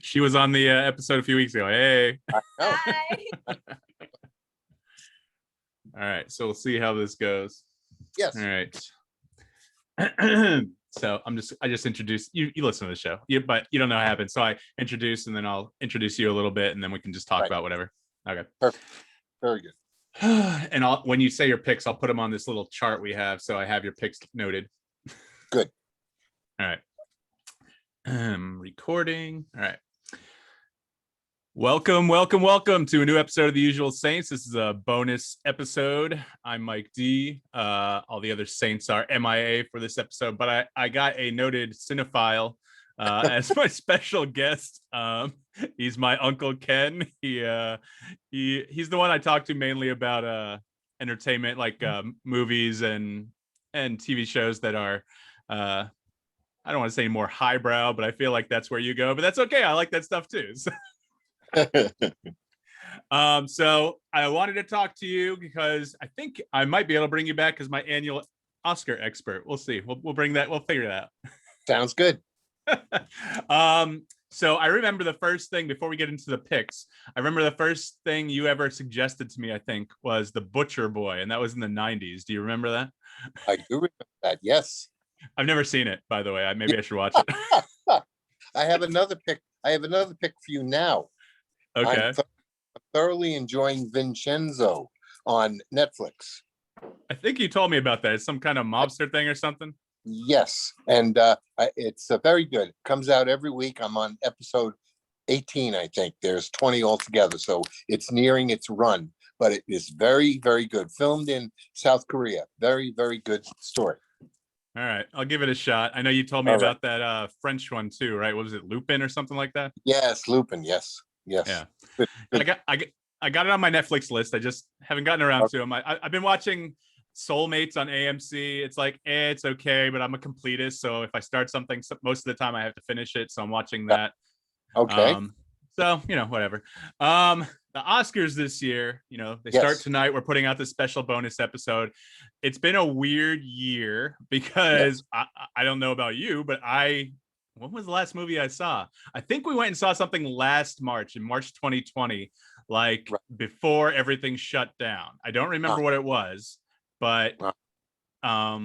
She was on the episode a few weeks ago. Hey. I know. Hi. All right, so we'll see how this goes. Yes. All right. So I just introduced you. You listen to the show, but you don't know what happened. So I introduce, and then I'll introduce you a little bit, and then we can just talk about whatever. Okay. Perfect. Very good. And when you say your picks, I'll put them on this little chart we have, so I have your picks noted. Good. All right. Recording. All right. Welcome to a new episode of The Usual Saints. This is a bonus episode. I'm Mike D. All the other Saints are MIA for this episode, but I got a noted cinephile as my special guest. He's my Uncle Ken. He's the one I talk to mainly about entertainment, like movies and TV shows that are I don't want to say more highbrow, but I feel like that's where you go. But that's okay. I like that stuff too. So. So I wanted to talk to you because I think I might be able to bring you back as my annual Oscar expert. We'll see. We'll bring that. We'll figure it out. Sounds good. So I remember the first thing before we get into the picks. I remember the first thing you ever suggested to me, I think, was The Butcher Boy, and that was in the 90s. Do you remember that? I do remember that. Yes. I've never seen it, by the way. Maybe I should watch it. I have another pick. For you now. Okay. I'm thoroughly enjoying Vincenzo on Netflix. I think you told me about that. It's some kind of mobster thing or something. Yes, and it's very good. It comes out every week. I'm on episode 18, I think. There's 20 altogether, so it's nearing its run. But it is very, very good. Filmed in South Korea. Very, very good story. All right, I'll give it a shot. I know you told me about that French one too, right? What was it, Lupin or something like that? Yes, Lupin. Yes. Yeah. Good. I got it on my Netflix list. I just haven't gotten around to them. I've been watching Soulmates on AMC. It's like, it's okay, but I'm a completist. So if I start something, most of the time I have to finish it. So I'm watching that. Okay. So, whatever. The Oscars this year, they start tonight. We're putting out this special bonus episode. It's been a weird year because I don't know about you, but when was the last movie I saw? I think we went and saw something last March, in March 2020, before everything shut down. I don't remember what it was, but yeah,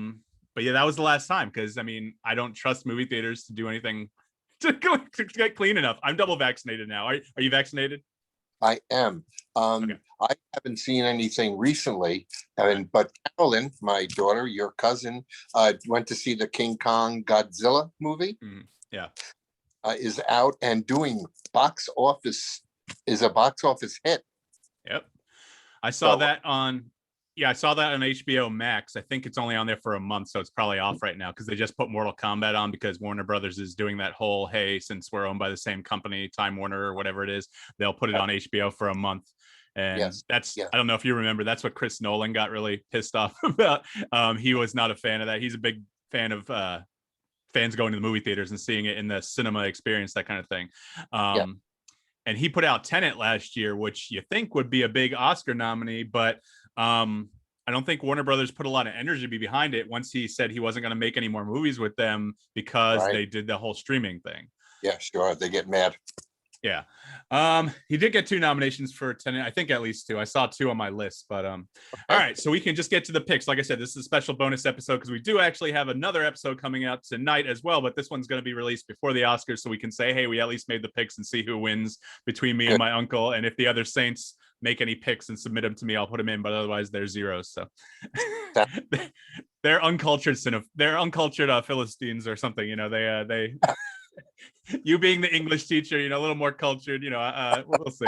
that was the last time because I don't trust movie theaters to do anything to get clean enough. I'm double vaccinated now. Are you vaccinated? I am. Okay. I haven't seen anything recently, but Carolyn, my daughter, your cousin, went to see the King Kong Godzilla movie. Mm-hmm. Yeah, is out and doing box office hit. Yep, I saw that on HBO Max. I think it's only on there for a month, so it's probably off right now because they just put Mortal Kombat on because Warner Brothers is doing that whole, hey, since we're owned by the same company, Time Warner or whatever it is, they'll put it on HBO for a month. And I don't know if you remember, that's what Chris Nolan got really pissed off about. He was not a fan of that. He's a big fan of fans going to the movie theaters and seeing it in the cinema experience, that kind of thing. And he put out Tenet last year, which you think would be a big Oscar nominee, but I don't think Warner Brothers put a lot of energy behind it once he said he wasn't going to make any more movies with them because they did the whole streaming thing. Yeah, sure. They get mad. Yeah. He did get 2 nominations for Tenet. I think at least 2. I saw 2 on my list, but all right, so we can just get to the picks. Like I said, this is a special bonus episode because we do actually have another episode coming out tonight as well, but this one's going to be released before the Oscars, so we can say, hey, we at least made the picks and see who wins between me and my uncle. And if the other Saints make any picks and submit them to me, I'll put them in, but otherwise they're zeros. So they're uncultured Philistines or something. They you being the English teacher, a little more cultured, we'll see.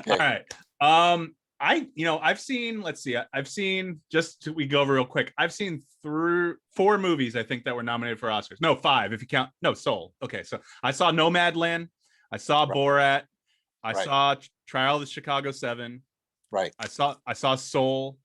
Okay. All right. I've seen, just we go over real quick. I've seen 4 movies, I think, that were nominated for Oscars. No, 5, if you count. No, Soul. Okay. So I saw Nomadland. I saw Borat. I saw Trial of the Chicago 7. Right. I saw Soul.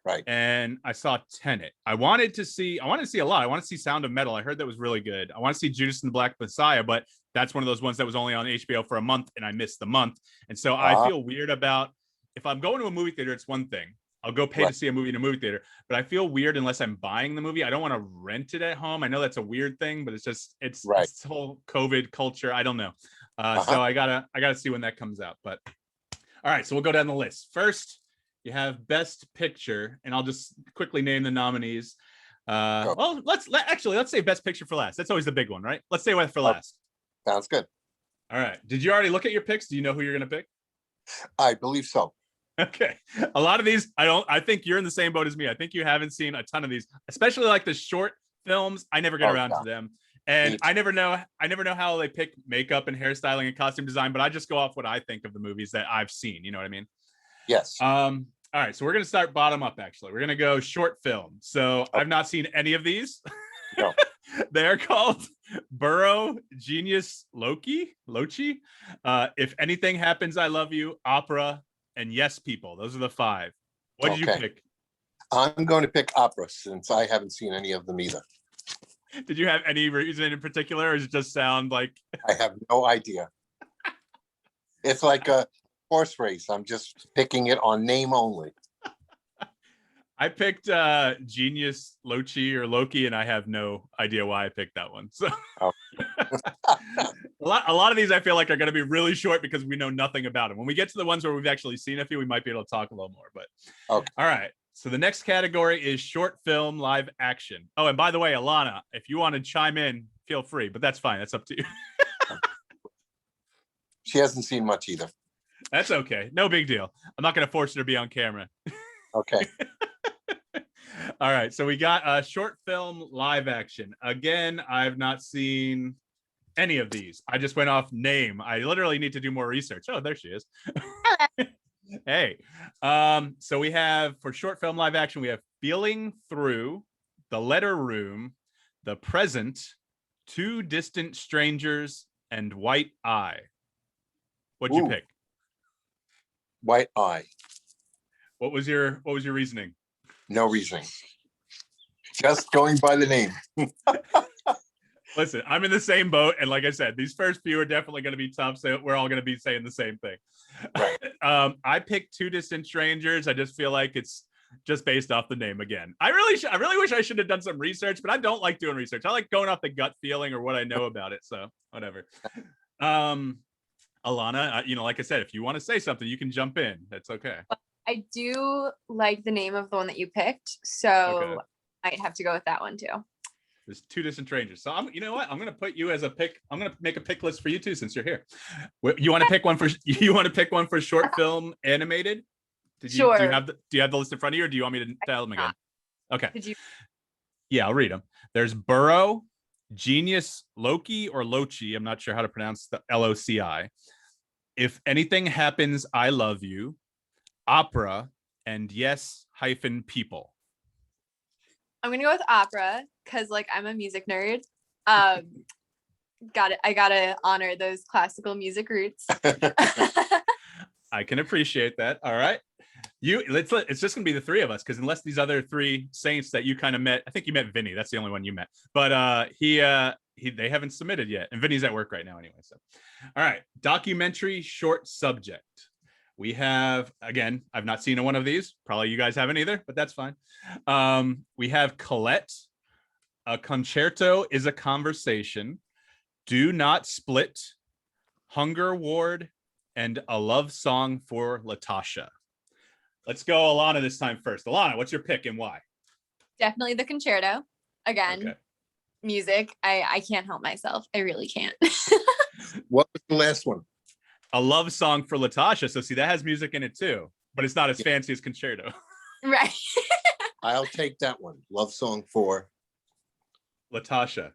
Right. And I saw Tenet. I wanted to see a lot. I want to see Sound of Metal. I heard that was really good. I want to see Judas and the Black Messiah, but that's one of those ones that was only on HBO for a month and I missed the month. And so I feel weird about, if I'm going to a movie theater, it's one thing. I'll go pay Right. to see a movie in a movie theater, but I feel weird unless I'm buying the movie. I don't want to rent it at home. I know that's a weird thing, but it's Right. this whole COVID culture. I don't know. Uh-huh. So I gotta see when that comes out. But all right, so we'll go down the list. First, you have Best Picture, and I'll just quickly name the nominees. Well, let's say Best Picture for last. That's always the big one, right? Let's say for last. Sounds good. All right. Did you already look at your picks? Do you know who you're gonna pick? I believe so. Okay. A lot of these, I think you're in the same boat as me. I think you haven't seen a ton of these, especially like the short films. I never get around to them. And I never know how they pick makeup and hairstyling and costume design, but I just go off what I think of the movies that I've seen. You know what I mean? Yes. All right, so we're gonna start bottom up. Actually, we're gonna go short film. So I've not seen any of these. No. They're called Burrow, Genius, Loci. If Anything Happens, I Love You, Opera, and Yes People. Those are the 5. What did you pick? I'm going to pick Opera since I haven't seen any of them either. Did you have any reason in particular, or does it just sound like? I have no idea. It's like a horse race. I'm just picking it on name only. I picked Genius, Loki, and I have no idea why I picked that one. So a lot of these I feel like are going to be really short because we know nothing about them. When we get to the ones where we've actually seen a few, we might be able to talk a little more. But all right. So the next category is short film live action. Oh, and by the way, Alannah, if you want to chime in, feel free, but that's fine. That's up to you. She hasn't seen much either. That's okay. No big deal. I'm not going to force her to be on camera. Okay. All right. So we got a short film live action. Again, I've not seen any of these. I just went off name. I literally need to do more research. Oh, there she is. Hey. So we have, for short film live action, we have Feeling Through, The Letter Room, The Present, Two Distant Strangers, and White Eye. What'd you pick? White Eye. What was your reasoning? No reasoning. Just going by the name. Listen, I'm in the same boat, and like I said, these first few are definitely going to be tough, so we're all going to be saying the same thing. Right. I picked Two Distant Strangers. I just feel like it's just based off the name again. I really wish I should have done some research, but I don't like doing research. I like going off the gut feeling or what I know about it. So whatever. Alannah, like I said, if you want to say something, you can jump in. That's okay. I do like the name of the one that you picked, so I'd have to go with that one too. There's Two Distant Strangers. So you know what? I'm gonna put you as a pick. I'm gonna make a pick list for you too, since you're here. You want to pick one for short film animated? Sure. Do you have the list in front of you, or do you want me to tell them again? Okay. Yeah, I'll read them. There's Burrow, Genius, Loki or Loci. I'm not sure how to pronounce the Loci. If Anything Happens, I Love You, Opera, and Yes People. I'm gonna go with Opera because I'm a music nerd. I gotta honor those classical music roots. I can appreciate that. All right. It's just gonna be the 3 of us, because unless these other 3 saints that you kind of met, I think you met Vinny. That's the only one you met. But they haven't submitted yet, and Vinny's at work right now anyway. So, all right, documentary short subject. We have, again, I've not seen one of these. Probably you guys haven't either, but that's fine. We have Colette. A Concerto is a Conversation. Do Not Split. Hunger Ward, and A Love Song for Latasha. Let's go Alannah this time first. Alannah, what's your pick and why? Definitely the Concerto. Again, music. I can't help myself. I really can't. What was the last one? A Love Song for Latasha. So see, that has music in it too, but it's not as fancy as Concerto. Right. I'll take that one. Love Song for Latasha.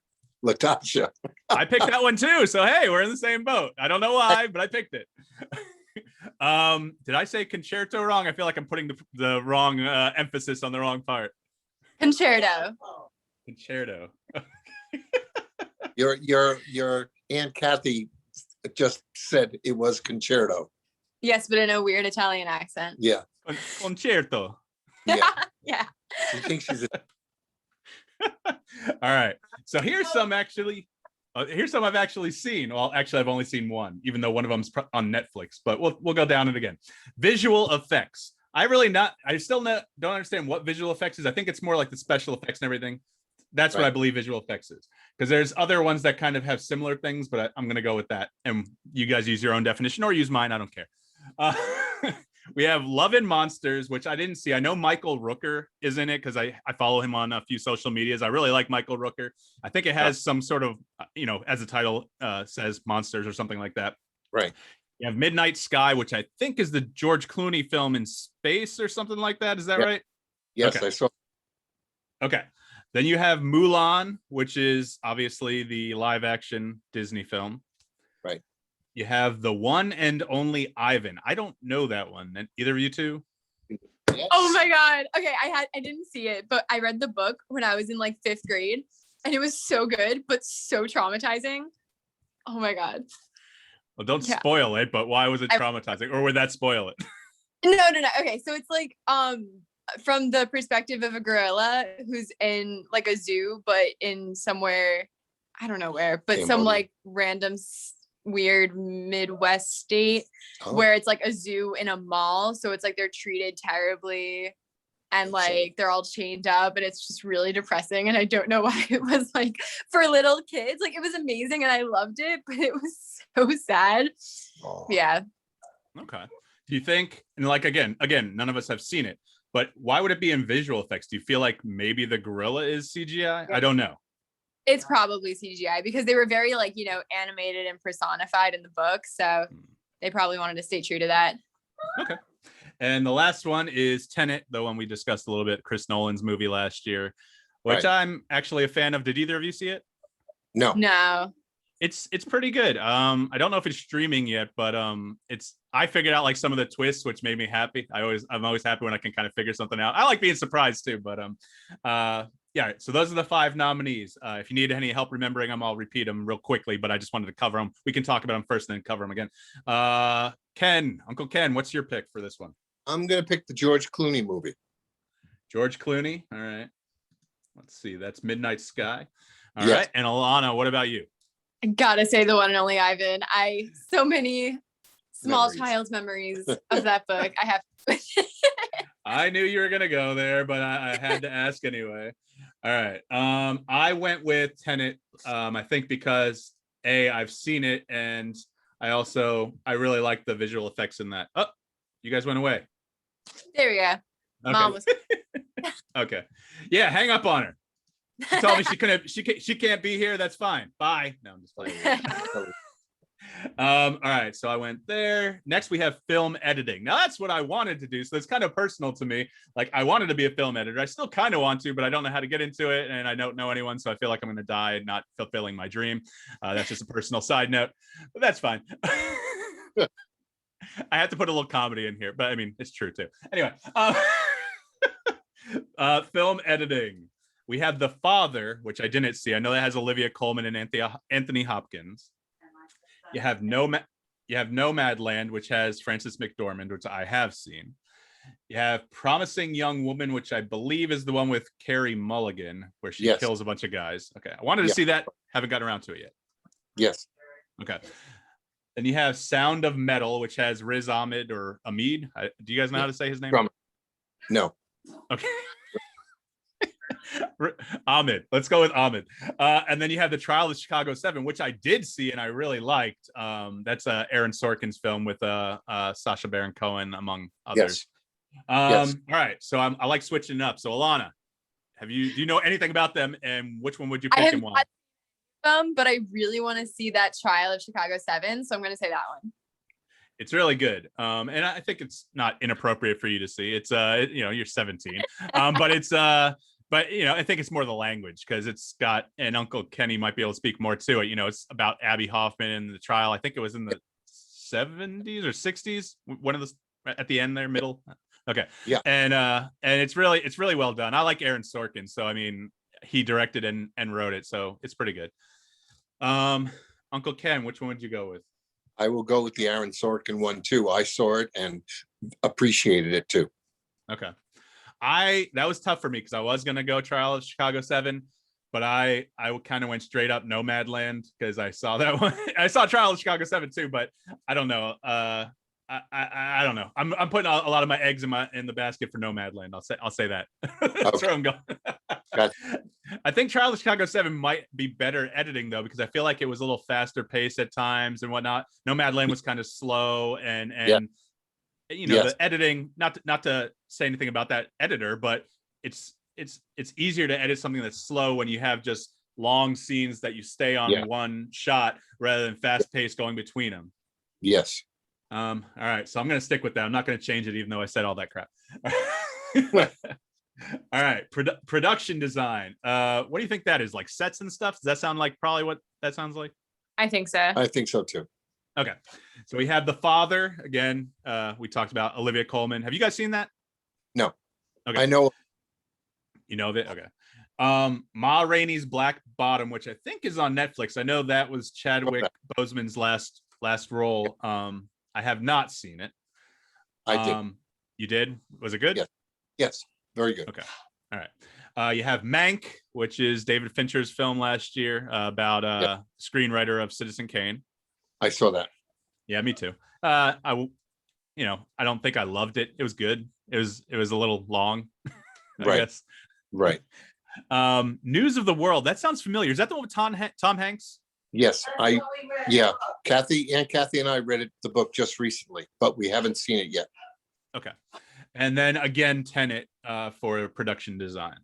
I picked that one too. So hey, we're in the same boat. I don't know why, but I picked it. Did I say Concerto wrong? I feel like I'm putting the wrong emphasis on the wrong part. Concerto. Your Aunt Cathy just said it was Concerto. Yes, but in a weird Italian accent. Yeah. Concerto. Yeah. Yeah. She thinks she's All right. So here's some I've actually seen. Well, actually, I've only seen one, even though one of them's on Netflix. But we'll go down it again. Visual effects: I still don't understand what visual effects is. I think it's more like the special effects and everything. That's what I believe visual effects is, because there's other ones that kind of have similar things, but I'm going to go with that. And you guys use your own definition or use mine. I don't care. We have Love and Monsters, which I didn't see. I know Michael Rooker is in it because I follow him on a few social medias. I really like Michael Rooker. I think it has some sort of, as the title says, monsters or something like that. Right. You have Midnight Sky, which I think is the George Clooney film in space or something like that. Is that right? Yes, okay. I saw. Okay. Then you have Mulan, which is obviously the live action Disney film. Right. You have the one and only Ivan. I don't know that one. And either of you two? Yes. Oh my God. Okay. I didn't see it, but I read the book when I was in like 5th grade and it was so good, but so traumatizing. Oh my God. Well, don't spoil it, but why was it traumatizing? Or would that spoil it? No. Okay. So it's like, from the perspective of a gorilla who's in like a zoo, but in somewhere, I don't know where, but some like random weird Midwest state where it's like a zoo in a mall. So it's like they're treated terribly and like they're all chained up and it's just really depressing. And I don't know why it was like for little kids. Like it was amazing and I loved it, but it was so sad. Yeah. Okay. Do you think, and like again, none of us have seen it, but why would it be in visual effects? Do you feel like maybe the gorilla is CGI? I don't know. It's probably CGI because they were very like, animated and personified in the book. So they probably wanted to stay true to that. Okay. And the last one is Tenet, the one we discussed a little bit, Chris Nolan's movie last year, which I'm actually a fan of. Did either of you see it? No. It's pretty good. I don't know if it's streaming yet, but I figured out like some of the twists, which made me happy. I'm always happy when I can kind of figure something out. I like being surprised too, but yeah. So those are the 5 nominees. If you need any help remembering them, I'll repeat them real quickly, but I just wanted to cover them. We can talk about them first and then cover them again. Uncle Ken, what's your pick for this one? I'm gonna pick the George Clooney movie. George Clooney. All right. Let's see. That's Midnight Sky. All right. And Alannah, what about you? I gotta say the one and only Ivan. So many small child's memories of that book. I have. I knew you were gonna go there, but I had to ask anyway. All right. I went with Tenet. I think because I've seen it, and I really like the visual effects in that. Oh, you guys went away. There we go. Okay. Mom was. Okay. Yeah, hang up on her. She told me she couldn't. She can't be here. That's fine. Bye. No, I'm just playing. All right. So I went there. Next, we have film editing. Now that's what I wanted to do. So it's kind of personal to me. Like I wanted to be a film editor. I still kind of want to, but I don't know how to get into it, and I don't know anyone. So I feel like I'm going to die not fulfilling my dream. That's just a personal side note, but that's fine. I have to put a little comedy in here, but I mean it's true too. Anyway, film editing. We have The Father, which I didn't see. I know that has Olivia Colman and Anthony Hopkins. You have Nomadland, which has Frances McDormand, which I have seen. You have Promising Young Woman, which I believe is the one with Carey Mulligan, where she kills a bunch of guys. Okay, I wanted to see that. Haven't gotten around to it yet. Yes. Okay. Then you have Sound of Metal, which has Riz Ahmed or Ahmed. Do you guys know how to say his name? No. Okay. Ahmed. Let's go with Ahmed. And then you have The Trial of Chicago 7, which I did see and I really liked. That's Aaron Sorkin's film with Sacha Baron Cohen, among others. Yes. All right. So I like switching it up. So Alannah, do you know anything about them, and which one would you pick and why? But I really want to see that Trial of Chicago 7, so I'm going to say that one. It's really good. And I think it's not inappropriate for you to see. It's you're 17. But I think it's more the language, because it's got, and Uncle Kenny might be able to speak more to it. It's about Abby Hoffman and the trial. I think it was in the 70s or 60s. One of the at the end there, middle. Okay. Yeah. And it's really well done. I like Aaron Sorkin, so I mean, he directed and wrote it, so it's pretty good. Uncle Ken, which one would you go with? I will go with the Aaron Sorkin one too. I saw it and appreciated it too. Okay. That was tough for me because I was gonna go Trial of Chicago 7, but I kind of went straight up Nomadland because I saw that one. I saw Trial of Chicago 7 too, but I don't know. I don't know. I'm putting a lot of my eggs in the basket for Nomadland. I'll say that. That's where I'm going. Gotcha. I think Trial of Chicago 7 might be better editing though, because I feel like it was a little faster paced at times and whatnot. Nomadland was kind of slow and you know, Yes. the editing, not to say anything about that editor, but it's easier to edit something that's slow when you have just long scenes that you stay on one shot rather than fast paced going between them. Yes. All right, so I'm going to stick with that. I'm not going to change it, even though I said all that crap. All right, production design. What do you think that is? Like sets and stuff? Does that sound like probably what that sounds like? I think so. I think so too. Okay, so we have The Father again. We talked about Olivia Colman. Have you guys seen that? No. Okay. I know. You know of it? Okay. Ma Rainey's Black Bottom, which I think is on Netflix. I know that was Chadwick Boseman's last role. I have not seen it. I did. You did? Was it good? Yes. Yes. Very good. Okay. All right. You have Mank, which is David Fincher's film last year about screenwriter of Citizen Kane. I saw that. Yeah, me too. I don't think I loved it. It was good. It was a little long, I guess. Right. News of the World. That sounds familiar. Is that the one with Tom Hanks? Yes. Aunt Cathy and I read the book just recently, but we haven't seen it yet. Okay. And then again, Tenet for production design.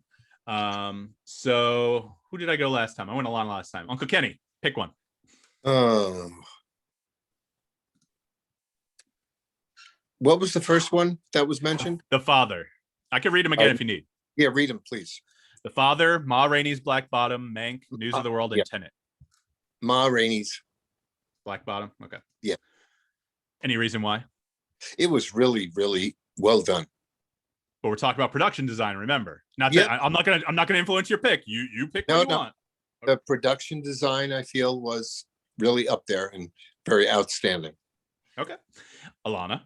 So who did I go last time? I went Alannah last time. Uncle Kenny, pick one. What was the first one that was mentioned? The Father. I can read them again if you need. Yeah, read them, please. The Father, Ma Rainey's Black Bottom, Mank, News of the World, and Tenet. Ma Rainey's Black Bottom. Okay. Yeah. Any reason why? It was really, really well done. But we're talking about production design. Remember, I'm not gonna influence your pick. You pick what you want. The production design I feel was really up there and very outstanding. Okay. Alannah.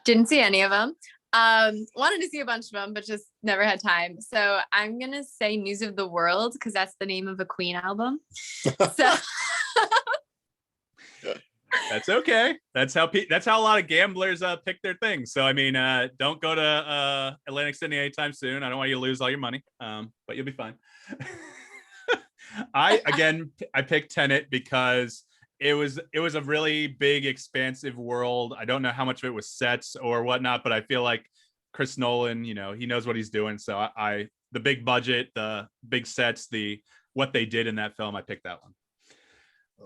Didn't see any of them. Wanted to see a bunch of them, but just never had time. So I'm gonna say News of the World because that's the name of a Queen album. So that's okay. That's how a lot of gamblers pick their things. So I mean, don't go to Atlantic City anytime soon. I don't want you to lose all your money, but you'll be fine. I picked Tenet because it was a really big, expansive world. I don't know how much of it was sets or whatnot, but I feel like Chris Nolan, he knows what he's doing. So the big budget, the big sets, what they did in that film, I picked that one.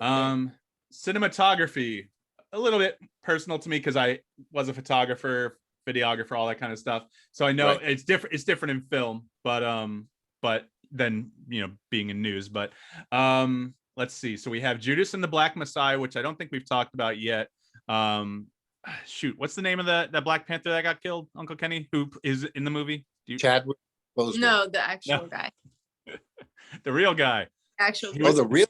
Okay. Cinematography, a little bit personal to me because I was a photographer, videographer, all that kind of stuff. So I know it's different. It's different in film, but then being in news. But let's see. So we have Judas and the Black Messiah, which I don't think we've talked about yet. What's the name of the Black Panther that got killed, Uncle Kenny, who is in the movie? Chadwick Boseman. No, the actual guy. The real guy. The real.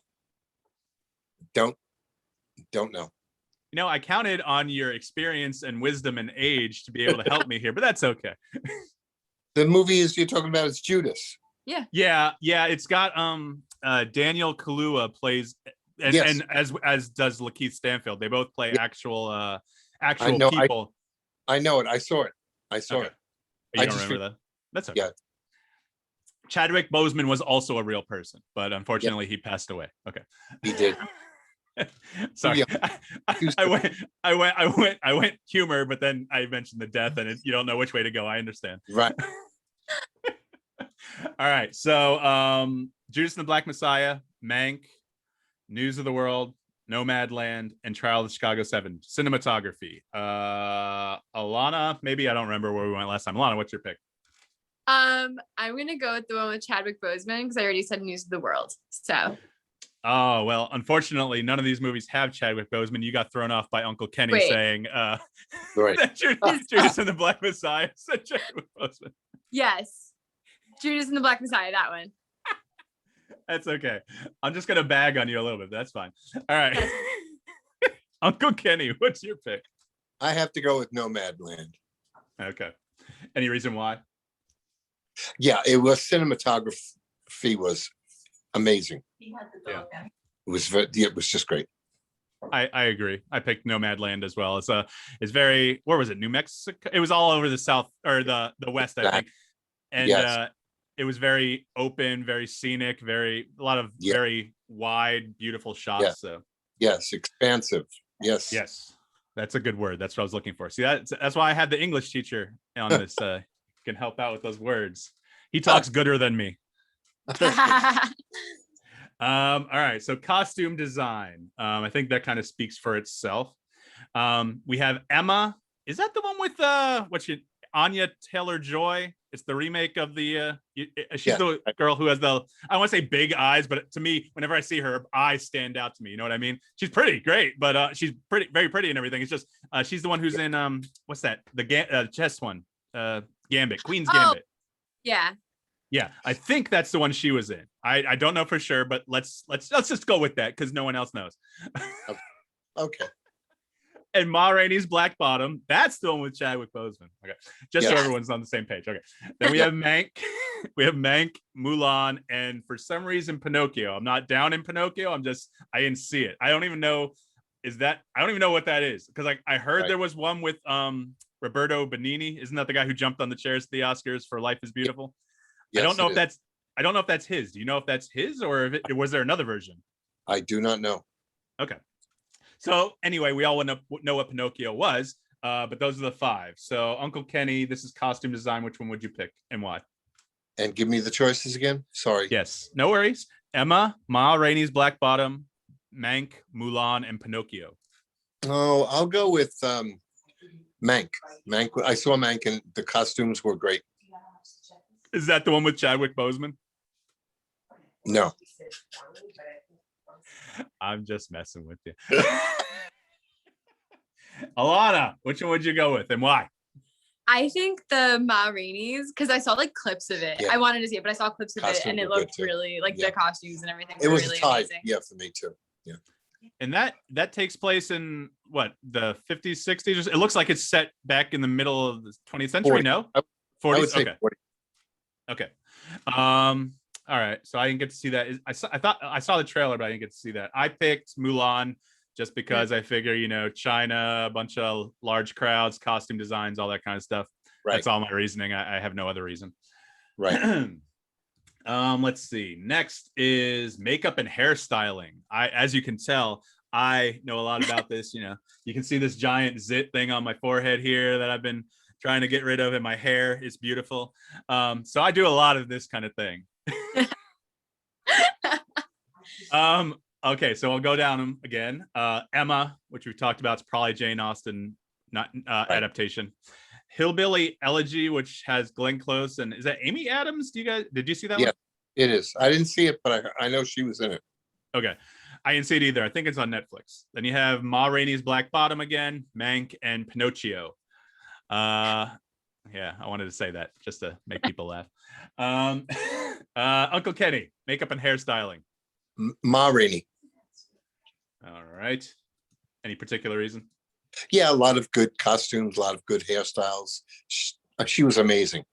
Don't know. I counted on your experience and wisdom and age to be able to help me here, but that's okay. The movie you're talking about is Judas. Yeah. It's got Daniel Kaluuya plays, and as does Lakeith Stanfield. They both play actual people. I know it. I saw it. it. You don't remember that? That's okay. Yeah. Chadwick Boseman was also a real person, but unfortunately he passed away. Okay. He did. Sorry. I went humor, but then I mentioned the death, and you don't know which way to go. I understand. Right. All right. So Judas and the Black Messiah, Mank, News of the World, Nomadland, and Trial of Chicago 7. Cinematography. Alannah, maybe I don't remember where we went last time. Alannah, what's your pick? I'm gonna go with the one with Chadwick Boseman because I already said News of the World. So. Oh, well, unfortunately, none of these movies have Chadwick Boseman. You got thrown off by Uncle Kenny saying that Judas and the Black Messiah said Chadwick Boseman. Yes. Judas and the Black Messiah, that one. That's okay. I'm just going to bag on you a little bit. That's fine. All right. Uncle Kenny, what's your pick? I have to go with Nomadland. Okay. Any reason why? Yeah, it was cinematography was amazing. He had the dog. It was just great. I agree. I picked Nomadland as well. It's very, where was it? New Mexico. It was all over the south or the west, I think. And Yes. it was very open, very scenic, a lot of very wide, beautiful shots. Yeah. So yes, expansive. Yes. yes, that's a good word. That's what I was looking for. See, that's why I had the English teacher on this. Can help out with those words. He talks gooder than me. All right, so costume design. I think that kind of speaks for itself. We have Emma. Is that the one with Anya Taylor-Joy? It's the remake of the she's the girl who has I want to say big eyes, but to me, whenever I see her eyes stand out to me. You know what I mean? She's pretty great, but she's very pretty and everything. It's just she's the one who's in what's that? The chess one. Gambit, Queen's Gambit. Yeah. Yeah, I think that's the one she was in. I don't know for sure, but let's just go with that because no one else knows. Okay. And Ma Rainey's Black Bottom, that's the one with Chadwick Boseman. Okay, just so everyone's on the same page. Okay, then we have Mank, Mulan, and for some reason Pinocchio. I'm not down in Pinocchio. I didn't see it. I don't even know what that is because I heard there was one with Roberto Benigni. Isn't that the guy who jumped on the chairs at the Oscars for Life is Beautiful? Yes, I don't know if that's his. Do you know if that's his or was there another version? I do not know. Okay. So anyway, we all know what Pinocchio was, but those are the 5. So Uncle Kenny, this is costume design. Which one would you pick and why? And give me the choices again. Sorry. Yes, no worries. Emma, Ma Rainey's Black Bottom, Mank, Mulan, and Pinocchio. Oh, I'll go with Mank. I saw Mank and the costumes were great. Is that the one with Chadwick Boseman? No. I'm just messing with you. Alannah, which one would you go with and why? I think the Ma Rainey's because I saw like clips of it. Yeah. I wanted to see it, but I saw clips of it and it looked really the costumes and everything. It was really tight. Amazing. Yeah, for me too. Yeah. And that takes place in what, the 50s, 60s? It looks like it's set back in the middle of the 20th century. 40. No, 40s. Okay. 40. Okay. All right. So I didn't get to see that. I saw the trailer, but I didn't get to see that. I picked Mulan just because I figure, China, a bunch of large crowds, costume designs, all that kind of stuff. Right. That's all my reasoning. I have no other reason. Right. Let's see. Next is makeup and hairstyling. As you can tell, I know a lot about this. You can see this giant zit thing on my forehead here that I've been trying to get rid of, and my hair is beautiful. So I do a lot of this kind of thing. Okay, so I'll go down them again. Emma, which we've talked about, is probably Jane Austen, not adaptation. Hillbilly Elegy, which has Glenn Close, and is that Amy Adams? Did you see that one? Yeah, it is. I didn't see it, but I know she was in it. Okay, I didn't see it either. I think it's on Netflix. Then you have Ma Rainey's Black Bottom again, Mank, and Pinocchio. Yeah, I wanted to say that just to make people laugh. Uncle Kenny, makeup and hairstyling. Ma Rainey. All right. Any particular reason? Yeah, a lot of good costumes, a lot of good hairstyles. She was amazing.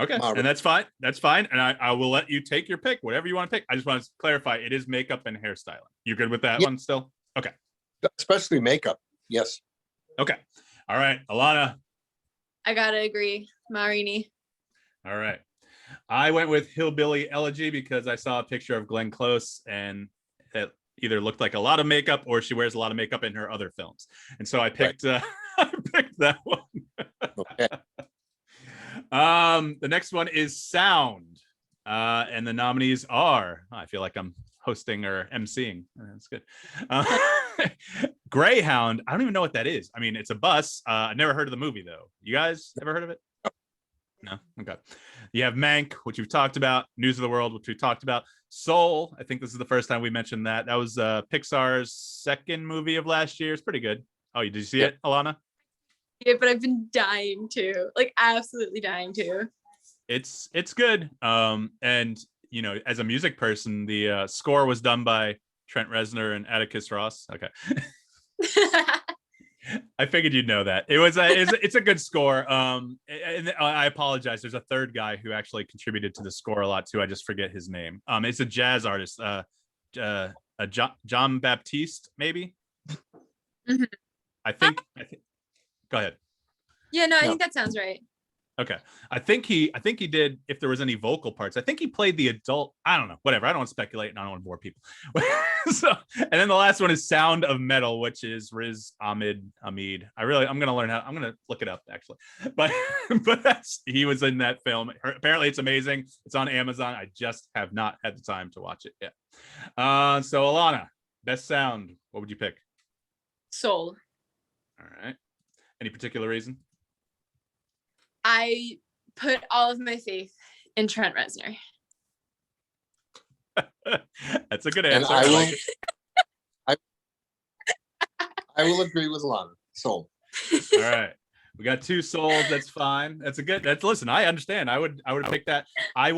Okay, and that's fine. That's fine. And I will let you take your pick, whatever you want to pick. I just want to clarify, it is makeup and hairstyling. You good with that one still? Okay. Especially makeup. Yes. Okay. All right, Alannah. I gotta agree, Ma Rainey. All right. I went with Hillbilly Elegy because I saw a picture of Glenn Close and it either looked like a lot of makeup or she wears a lot of makeup in her other films. And so I picked I picked that one. Okay. The next one is sound. And the nominees are, I feel like I'm hosting or emceeing. That's good. Greyhound. I don't even know what that is. I mean, it's a bus. I never heard of the movie though. You guys ever heard of it? No. Okay. You have Mank, which we've talked about. News of the World, which we talked about. Soul. I think this is the first time we mentioned that. That was Pixar's second movie of last year. It's pretty good. Oh, did you see it, Alannah? Yeah, but I've been dying to, absolutely dying to. It's good. And as a music person, the score was done by Trent Reznor and Atticus Ross. Okay. I figured you'd know that. It's a good score. And I apologize. There's a third guy who actually contributed to the score a lot too. I just forget his name. It's a jazz artist, John Baptiste, maybe. Mhm. I think. Go ahead. Yeah, no, I No. think that sounds right. Okay. I think he did, if there was any vocal parts. I think he played the adult. I don't know. Whatever. I don't want to speculate and I don't want to bore people. So, and then the last one is Sound of Metal, which is Riz Ahmed. I'm gonna look it up actually. But he was in that film. Apparently it's amazing. It's on Amazon. I just have not had the time to watch it yet. So Alannah, best sound. What would you pick? Soul. All right. Any particular reason? I put all of my faith in Trent Reznor. That's a good And answer. I will agree with Alannah. Soul. All right. We got two souls. That's fine. Listen, I understand. I would pick that. I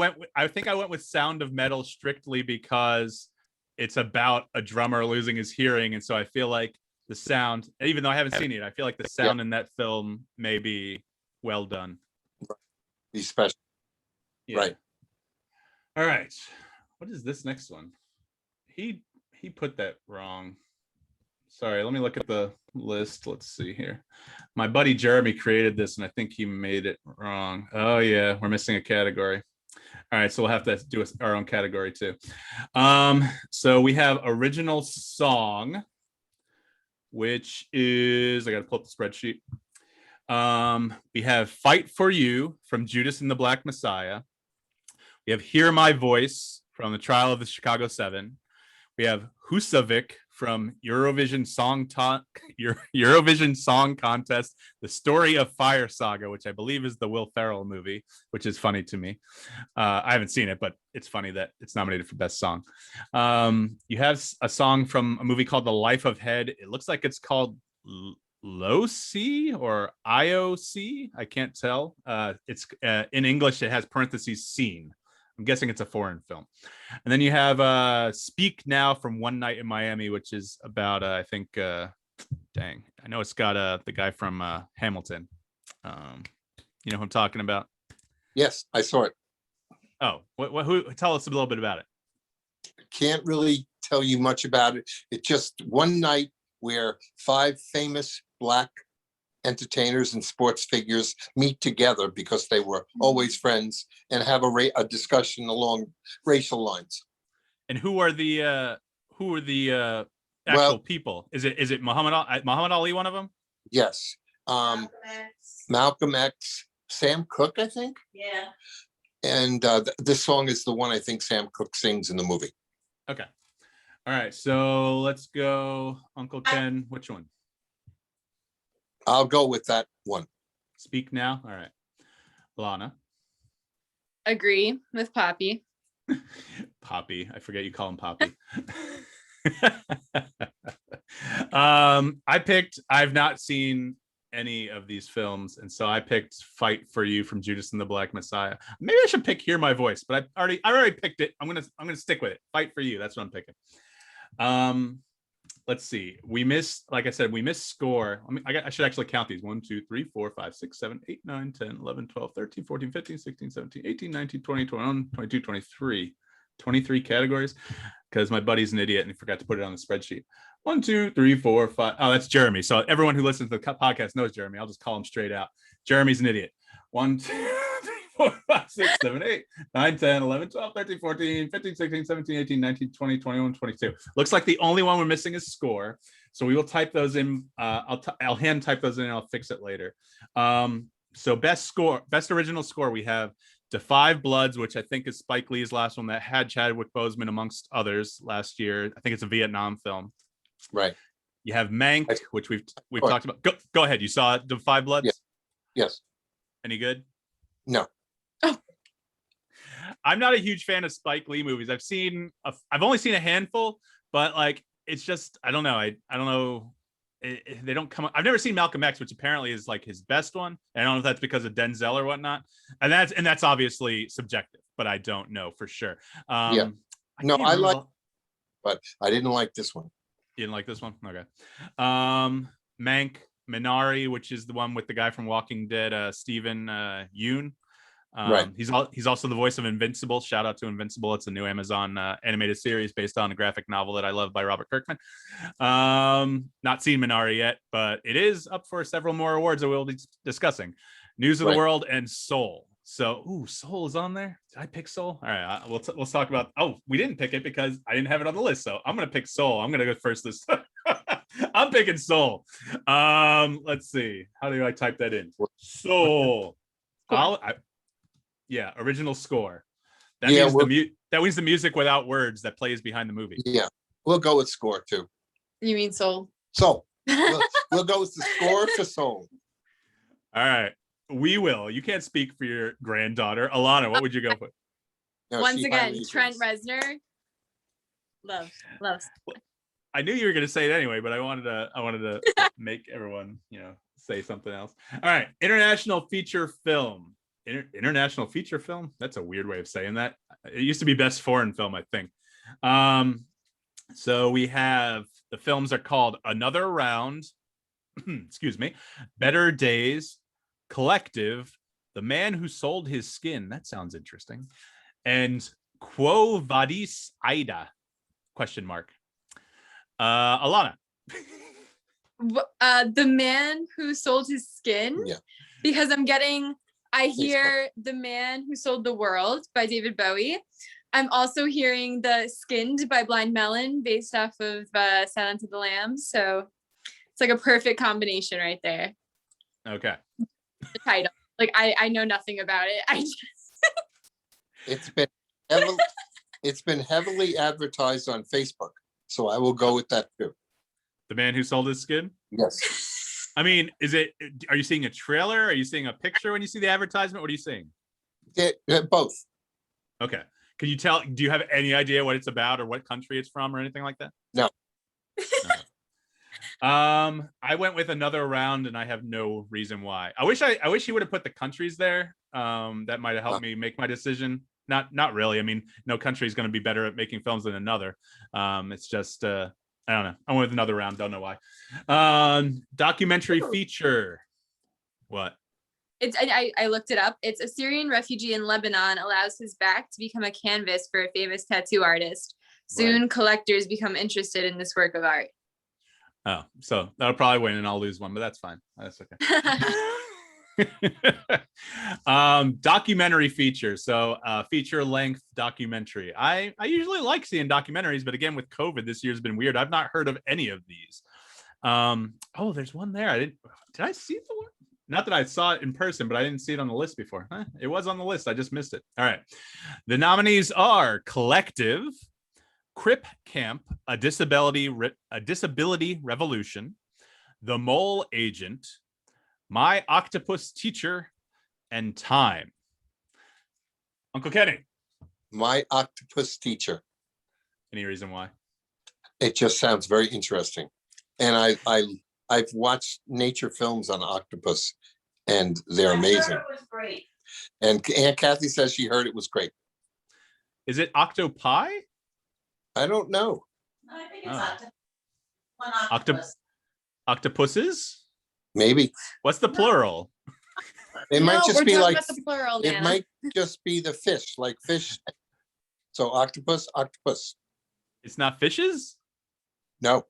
think I went with Sound of Metal strictly because it's about a drummer losing his hearing. And so I feel like the sound, even though I haven't seen it, I feel like the sound in that film may be well done. Be special. Yeah. Right. All right. What is this next one? He put that wrong. Sorry, let me look at the list. Let's see here. My buddy Jeremy created this and I think he made it wrong. Oh yeah, we're missing a category. All right, so we'll have to do our own category too. So we have original song, which is, I got to pull up the spreadsheet. We have Fight for You from Judas and the Black Messiah. We have Hear My Voice from The Trial of the Chicago 7. We have Husavik from Eurovision Song Contest, The Story of Fire Saga, which I believe is the Will Ferrell movie, which is funny to me. I haven't seen it, but it's funny that it's nominated for Best Song. You have a song from a movie called The Life of Head. It looks like it's called Low C or IOC. I can't tell. It's in English, it has parentheses scene. I'm guessing it's a foreign film. And then you have Speak Now from One Night in Miami, which is about, I think, I know it's got the guy from Hamilton. You know who I'm talking about? Yes, I saw it. Oh, who? Tell us a little bit about it. Can't really tell you much about it. It's just one night where 5 famous Black entertainers and sports figures meet together because they were always friends and have a discussion along racial lines. And who are the actual people? Is it Muhammad Ali one of them? Yes. Malcolm X, Sam Cooke, I think. Yeah. And this song is the one I think Sam Cooke sings in the movie. Okay. All right. So let's go, Uncle Ken. Which one? I'll go with that one. Speak Now. All right. Alannah. Agree with Poppy. Poppy. I forget you call him Poppy. I've not seen any of these films, and so I picked Fight for You from Judas and the Black Messiah. Maybe I should pick Hear My Voice, but I already picked it. I'm gonna stick with it. Fight for You. That's what I'm picking. Let's see. We missed score. I should actually count these. 1, 2, 3, 4, 5, 6, 7, 8, 9, 10, 11, 12, 13, 14, 15, 16, 17, 18, 19, 20, 21, 22, 23. 23 categories because my buddy's an idiot and he forgot to put it on the spreadsheet. 1, 2, 3, 4, 5. Oh, that's Jeremy. So everyone who listens to the podcast knows Jeremy. I'll just call him straight out. Jeremy's an idiot. 1, 2, 3, 4, 5, 6, 7, 8, 9, 10, 11, 12, 13, 14, 15, 16, 17, 18, 19, 20, 21, 22. Looks like the only one we're missing is score. So we will type those in. I'll hand type those in and I'll fix it later. So best original score, we have The Five Bloods, which I think is Spike Lee's last one that had Chadwick Boseman amongst others last year. I think it's a Vietnam film. Right. You have Mank, which we've talked about. Go ahead. You saw The Five Bloods? Yes. Any good? No. I'm not a huge fan of Spike Lee movies. I've only seen a handful, but like it's just I don't know. I don't know. They don't come. I've never seen Malcolm X, which apparently is like his best one. I don't know if that's because of Denzel or whatnot, and that's obviously subjective, but I don't know for sure. Yeah. No, I like, but I didn't like this one. You didn't like this one? Okay. Mank, Minari, which is the one with the guy from Walking Dead, Stephen Yoon. Right. He's also the voice of Invincible. Shout out to Invincible. It's a new Amazon animated series based on a graphic novel that I love by Robert Kirkman. Not seen Minari yet, but it is up for several more awards that we'll be discussing. News of the World and Soul. So, Soul is on there. Did I pick Soul? All right, let's talk about. Oh, we didn't pick it because I didn't have it on the list. So I'm gonna pick Soul. I'm gonna go first this time. I'm picking Soul. Let's see. How do I type that in? Soul. Original score. That means the music without words that plays behind the movie. Yeah, we'll go with score too. You mean Soul? Soul. We'll go with the score for Soul. All right, we will. You can't speak for your granddaughter, Alannah. What would you go for? No, once again, Trent Reznor. Love. I knew you were going to say it anyway, but I wanted to make everyone, say something else. All right, international feature film. International feature film? That's a weird way of saying that. It used to be best foreign film, I think. So we have, the films are called Another Round, excuse me, Better Days, Collective, The Man Who Sold His Skin. That sounds interesting. And Quo Vadis Ida? ? Alannah. The Man Who Sold His Skin? Yeah. Because I hear The Man Who Sold the World by David Bowie. I'm also hearing The Skinned by Blind Melon based off of Silence of the Lambs. So it's like a perfect combination right there. Okay. The title. Like I know nothing about it. It's been heavily advertised on Facebook. So I will go with that too. The Man Who Sold His Skin? Yes. I mean, are you seeing a trailer? Are you seeing a picture when you see the advertisement? What are you seeing? Both. Okay. Can you tell, do you have any idea what it's about or what country it's from or anything like that? No. I went with Another Round and I have no reason why. I wish he would have put the countries there. That might have helped me make my decision. Not really. I mean, no country is going to be better at making films than another. It's just, I don't know. I went with Another Round. Don't know why. Documentary feature. What? I looked it up. It's a Syrian refugee in Lebanon allows his back to become a canvas for a famous tattoo artist. Soon, collectors become interested in this work of art. Oh, so that'll probably win and I'll lose one, but that's fine. That's okay. Documentary feature. So feature length documentary. I usually like seeing documentaries, but again, with COVID, this year's been weird. I've not heard of any of these. There's one there. Did I see the one? Not that I saw it in person, but I didn't see it on the list before. It was on the list. I just missed it. All right. The nominees are Collective, Crip Camp, A Disability Revolution, The Mole Agent, My Octopus Teacher, and Time. Uncle Kenny. My Octopus Teacher. Any reason why? It just sounds very interesting. And I've watched nature films on octopus and they're amazing. It was great. And Aunt Cathy says she heard it was great. Is it octopi? I don't know. No, I think it's one octopus. Octopuses? Maybe. What's the plural? It might just be like the plural, it might just be the fish, like fish. So octopus. It's not fishes? No.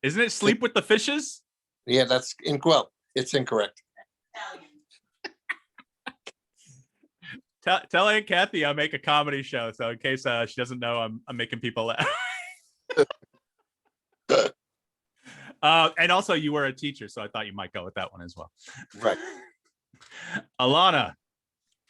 Isn't it Sleep with the Fishes? Yeah, it's incorrect. Tell Aunt Cathy I'll make a comedy show. So in case she doesn't know, I'm making people laugh. And also you were a teacher, so I thought you might go with that one as well. Right. Alannah.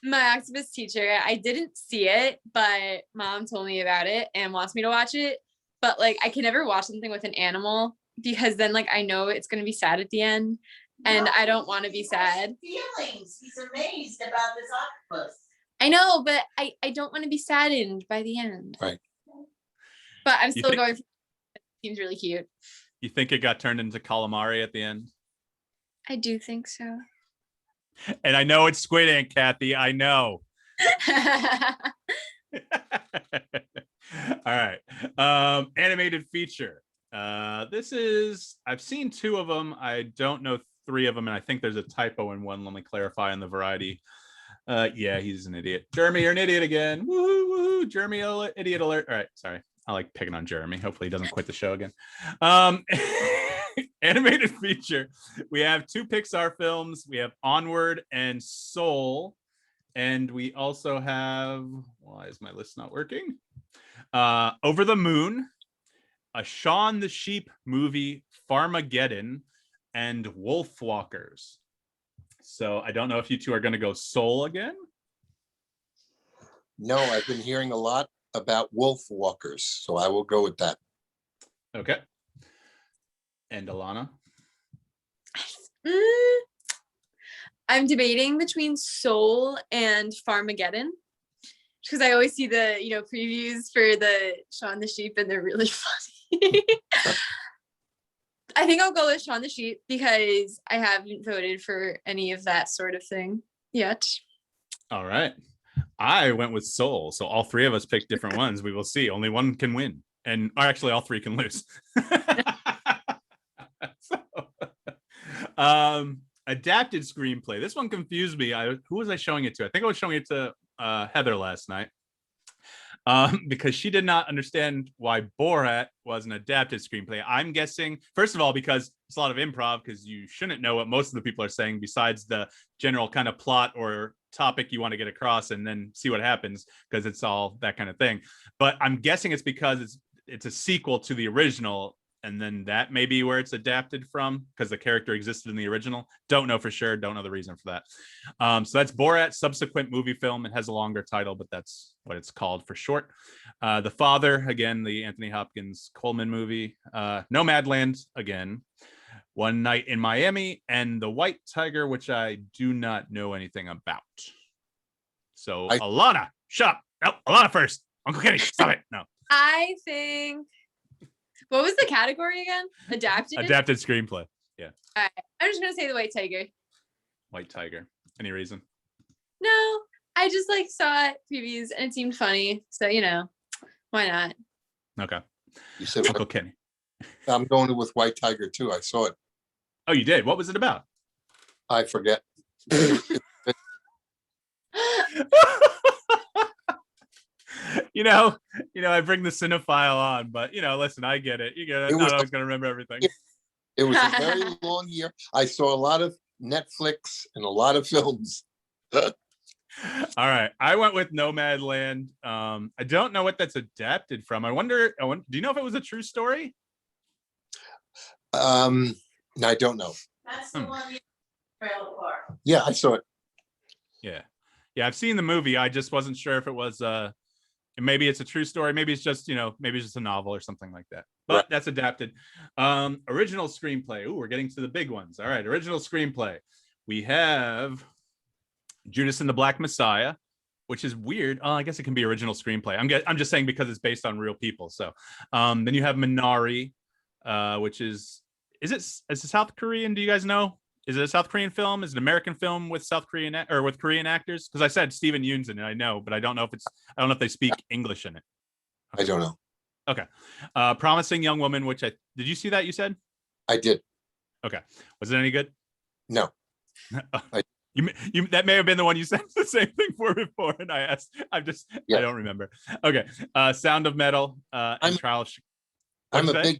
My Octopus Teacher. I didn't see it, but Mom told me about it and wants me to watch it. But like, I can never watch something with an animal because then like I know it's gonna be sad at the end, and I don't want to be sad. Feelings. He's amazed about this octopus. I know, but I don't want to be saddened by the end. Right. But I'm still going. It seems really cute. You think it got turned into calamari at the end? I do think so. And I know it's squid, Aunt Cathy. I know. All right. Animated feature. I've seen 2 of them. I don't know 3 of them, and I think there's a typo in one. Let me clarify in the variety. Yeah, he's an idiot. Jeremy, you're an idiot again. Woohoo, woohoo. Jeremy, idiot alert. All right, sorry. I like picking on Jeremy. Hopefully he doesn't quit the show again. Animated feature. We have 2 Pixar films. We have Onward and Soul. And we also have, why is my list not working? Over the Moon, a Shaun the Sheep movie, Farmageddon, and Wolfwalkers. So I don't know if you two are going to go Soul again. No, I've been hearing a lot about wolf walkers, so I will go with that. Okay. And Alannah? I'm debating between Soul and Farmageddon because I always see the previews for the Shaun the Sheep and they're really funny. I think I'll go with Shaun the Sheep because I haven't voted for any of that sort of thing yet. All right. I went with Soul. So all 3 of us picked different ones. We will see. Only one can win. And or actually all 3 can lose. Adapted screenplay. This one confused me. Who was I showing it to? I think I was showing it to Heather last night. Because she did not understand why Borat was an adapted screenplay. I'm guessing, first of all, because it's a lot of improv, because you shouldn't know what most of the people are saying besides the general kind of plot or topic you want to get across and then see what happens, because it's all that kind of thing. But I'm guessing it's because it's a sequel to the original, and then that may be where it's adapted from because the character existed in the original. Don't know for sure. Don't know the reason for that. So that's Borat, subsequent movie film. It has a longer title, but that's what it's called for short. The Father, again, the Anthony Hopkins Coleman movie. Nomadland, again. One Night in Miami, and The White Tiger, which I do not know anything about. So Alannah, shut up. No, Alannah first. Uncle Kenny, stop it. No. I think, what was the category again? Adapted Screenplay. Yeah. All right. I'm just gonna say The White Tiger. White Tiger. Any reason? No, I just saw it previews and it seemed funny. So why not? Okay. You said Uncle Kenny. I'm going with White Tiger too. I saw it. Oh, you did? What was it about? I forget. I bring the cinephile on, but listen, I get it. You get it. I'm not always gonna remember everything. It was a very long year. I saw a lot of Netflix and a lot of films. All right, I went with Nomadland. I don't know what that's adapted from. I wonder. Do you know if it was a true story? I don't know. That's the one you trailer for. Yeah, I saw it. Yeah, I've seen the movie. I just wasn't sure if it was maybe it's a true story. Maybe it's just maybe it's just a novel or something like that. But Right. That's adapted. Original screenplay. Ooh, we're getting to the big ones. All right, original screenplay. We have Judas and the Black Messiah, which is weird. I guess it can be original screenplay. I'm just saying because it's based on real people. So then you have Minari, which is it South Korean? Do you guys know? Is it a South Korean film? Is it an American film with South Korean or with Korean actors? Because I said Steven Yeun's in it, I know, but I don't know if they speak English in it. I don't know. Okay. Promising Young Woman, which did you see that? You said? I did. Okay. Was it any good? No. You that may have been the one you said the same thing for before, and I asked. I don't remember. Okay. Sound of Metal. And Trial. I'm a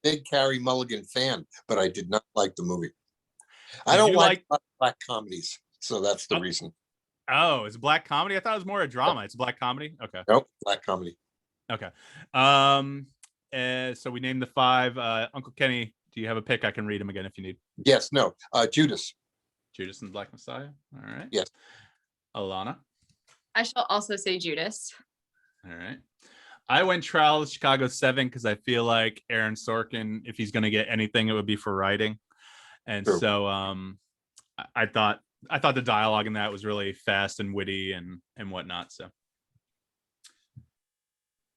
big Carey Mulligan fan, but I did not like the movie. I don't like black comedies, so that's the reason. Oh, it's a black comedy? I thought it was more a drama. It's a black comedy? Okay. Nope, black comedy. Okay. So we named the 5. Uncle Kenny, do you have a pick? I can read them again if you need. Yes, no. Judas. Judas and the Black Messiah? All right. Yes. Alannah? I shall also say Judas. All right. I went Trial of Chicago 7 because I feel like Aaron Sorkin, if he's going to get anything, it would be for writing. And True. So I thought the dialogue in that was really fast and witty and whatnot. So,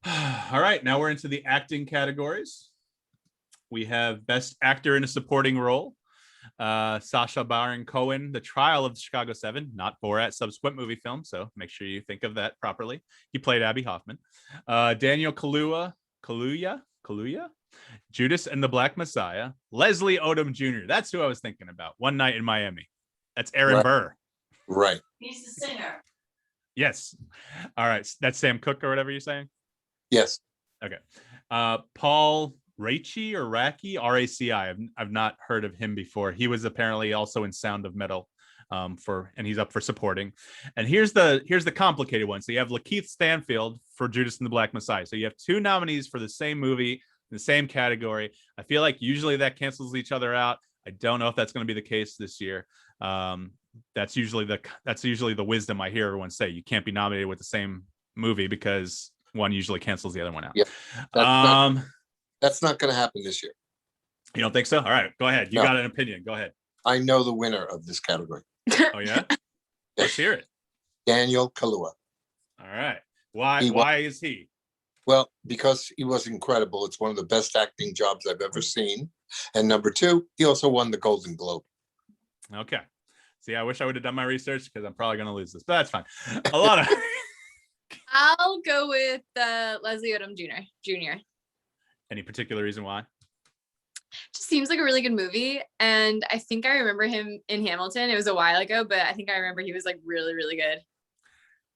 all right, now we're into the acting categories. We have Best Actor in a Supporting Role. Sacha Baron Cohen, The Trial of Chicago 7, not Borat, subsequent movie film. So make sure you think of that properly. He played Abby Hoffman. Daniel Kaluuya, Judas and the Black Messiah. Leslie Odom Jr. That's who I was thinking about. One Night in Miami. That's Aaron Burr. Right. He's the singer. Yes. All right. That's Sam Cooke or whatever you're saying. Yes. Okay. Paul Raci or Raci, R-A-C-I. I've not heard of him before. He was apparently also in Sound of Metal, and he's up for supporting. And here's the complicated one. So you have Lakeith Stanfield for Judas and the Black Messiah. So you have two nominees for the same movie in the same category. I feel like usually that cancels each other out. I don't know if that's going to be the case this year. That's usually the wisdom I hear everyone say. You can't be nominated with the same movie because one usually cancels the other one out. Yeah, that's not going to happen this year. You don't think so? All right, go ahead. You got an opinion. Go ahead. I know the winner of this category. Oh yeah? Let's hear it. Daniel Kaluuya. All right. Why is he? Well, because he was incredible. It's one of the best acting jobs I've ever seen. And number two, he also won the Golden Globe. Okay. See, I wish I would have done my research because I'm probably going to lose this, but that's fine. Alannah. I'll go with Leslie Odom Jr. Any particular reason why? Just seems like a really good movie, and I think I remember him in Hamilton. It was a while ago, but I think I remember he was like really, really good.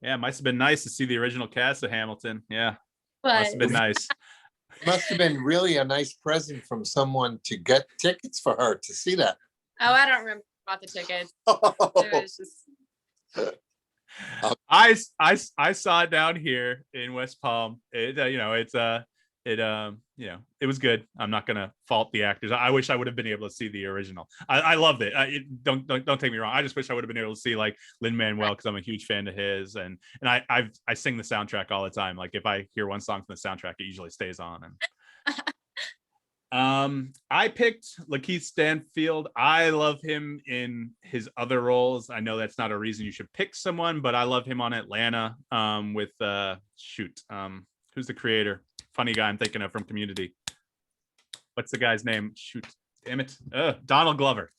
Yeah, it must have been nice to see the original cast of Hamilton. Yeah, But must have been nice. Must have been really a nice present from someone to get tickets for her to see that. oh, I don't remember about the tickets. It was just I saw it down here in West Palm. It it was good. I'm not gonna fault the actors. I wish I would have been able to see the original. I loved it. Don't take me wrong. I just wish I would have been able to see like Lin-Manuel because I'm a huge fan of his, and I sing the soundtrack all the time. Like if I hear one song from the soundtrack, it usually stays on. And I picked Lakeith Stanfield. I love him in his other roles. I know that's not a reason you should pick someone, but I love him on Atlanta with who's the creator? Funny guy I'm thinking of from Community. What's the guy's name? Shoot, damn it. Donald Glover.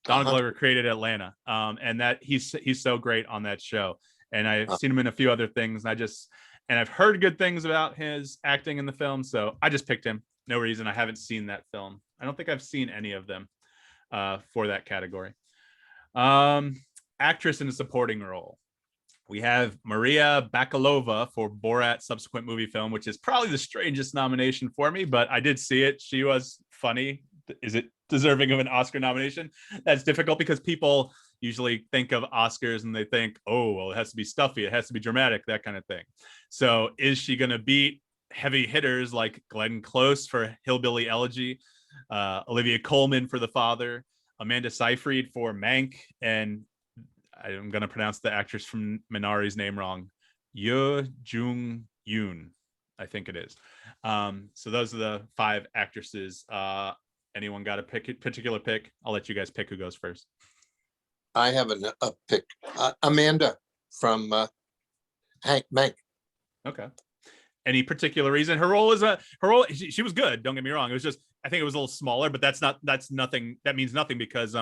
Donald Glover created Atlanta. And that he's so great on that show. And I've seen him in a few other things. And I've heard good things about his acting in the film. So I just picked him. No reason. I haven't seen that film. I don't think I've seen any of them for that category. Actress in a supporting role. We have Maria Bakalova for Borat's subsequent movie film, which is probably the strangest nomination for me, but I did see it. She was funny. Is it deserving of an Oscar nomination? That's difficult because people usually think of Oscars and they think, oh, well, it has to be stuffy. It has to be dramatic, that kind of thing. So is she going to beat heavy hitters like Glenn Close for Hillbilly Elegy, Olivia Colman for The Father, Amanda Seyfried for Mank, and I'm going to pronounce the actress from Minari's name wrong. Yoo Jung Yoon, I think it is. So those are the 5 actresses. Anyone got a particular pick? I'll let you guys pick who goes first. I have a pick. Amanda from Mank. Okay. Any particular reason? Her role she was good. Don't get me wrong. It was just, I think it was a little smaller, but that's nothing. That means nothing because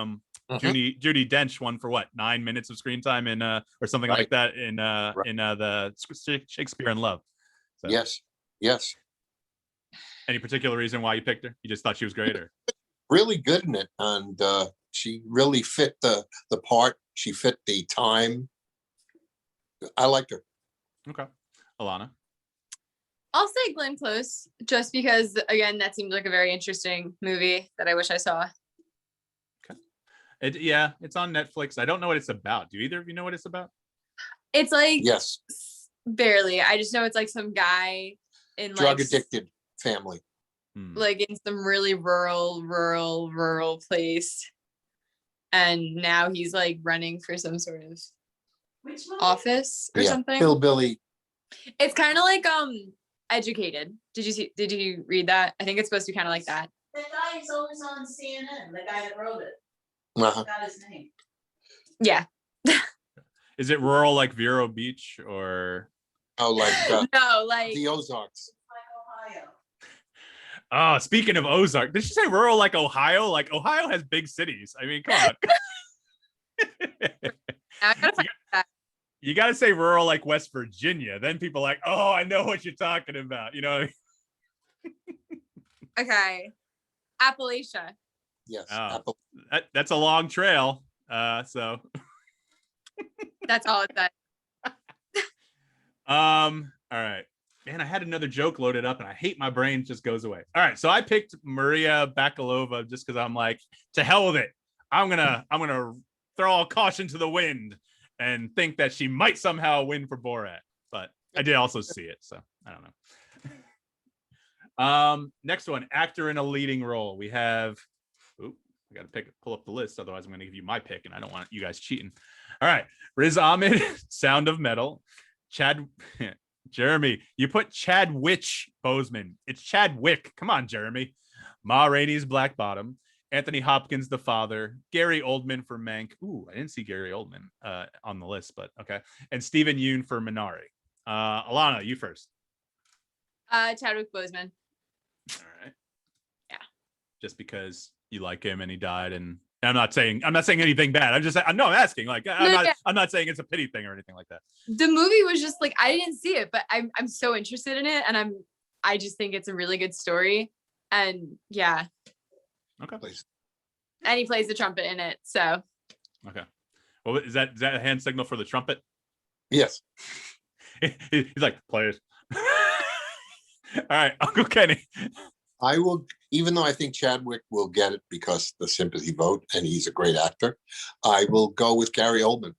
Judi Dench won for what, 9 minutes of screen time in or something like that in the Shakespeare in Love. So, yes. Any particular reason why you picked her? You just thought she was great, or really good in it, and she really fit the part. She fit the time. I liked her. Okay, Alannah. I'll say Glenn Close, just because again that seems like a very interesting movie that I wish I saw. It's on Netflix. I don't know what it's about. Do either of you know what it's about? It's like yes, barely. I just know it's like some guy in drug addicted family, like in some really rural place, and now he's like running for some sort of office or something. Hillbilly. It's kind of like Educated. Did you read that? I think it's supposed to be kind of like that. The guy is always on CNN. The guy that wrote it. Uh-huh. Got his name. Yeah. Is it rural like Vero Beach or? Oh, like no, like the Ozarks. Like Ohio. Oh, speaking of Ozark, did she say rural like Ohio? Like Ohio has big cities. I mean, come on. I gotta find that. You got to say rural like West Virginia. Then people are like, oh, I know what you're talking about. You know what I mean? Okay. Appalachia. Yes. Oh, that's a long trail. So That's all it said. All right. Man, I had another joke loaded up and I hate my brain just goes away. All right. So I picked Maria Bakalova just because I'm like, to hell with it. I'm gonna throw all caution to the wind and think that she might somehow win for Borat. But I did also see it, so I don't know. Next one, actor in a leading role. We have I gotta pull up the list, otherwise I'm gonna give you my pick, and I don't want you guys cheating. All right. Riz Ahmed, Sound of Metal. Chad Jeremy, you put Chadwick Boseman. It's Chadwick. Come on, Jeremy. Ma Rainey's Black Bottom. Anthony Hopkins, The Father. Gary Oldman for Mank. Ooh, I didn't see Gary Oldman on the list, but okay. And Stephen Yeun for Minari. Alannah, you first. Chadwick Boseman. All right. Yeah. Just because you like him and he died, and I'm not saying anything bad. I'm asking. Like, I'm not saying it's a pity thing or anything like that. The movie was just like, I didn't see it, but I'm so interested in it, and I just think it's a really good story, and yeah. Okay. And he plays the trumpet in it, so. Okay. Well, is that a hand signal for the trumpet? Yes. He's like, players. All right, Uncle Kenny. I will, even though I think Chadwick will get it because the sympathy vote and he's a great actor, I will go with Gary Oldman.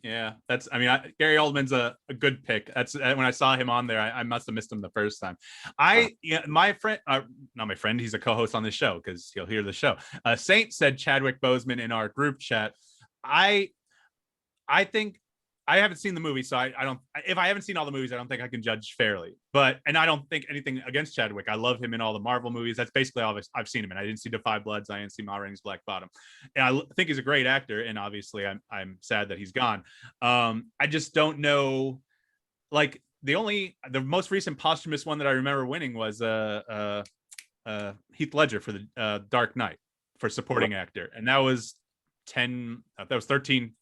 Yeah, Gary Oldman's a good pick. That's when I saw him on there, I must have missed him the first time. My friend, not my friend, he's a co-host on this show because he'll hear the show. Saint said Chadwick Boseman in our group chat. I think I haven't seen the movie, so I don't. If I haven't seen all the movies, I don't think I can judge fairly. And I don't think anything against Chadwick. I love him in all the Marvel movies. That's basically all I've seen him in. I didn't see The Five Bloods. I didn't see Ma Rainey's Black Bottom. And I think he's a great actor. And obviously, I'm sad that he's gone. I just don't know. Like the most recent posthumous one that I remember winning was Heath Ledger for the Dark Knight for supporting actor, and that was 13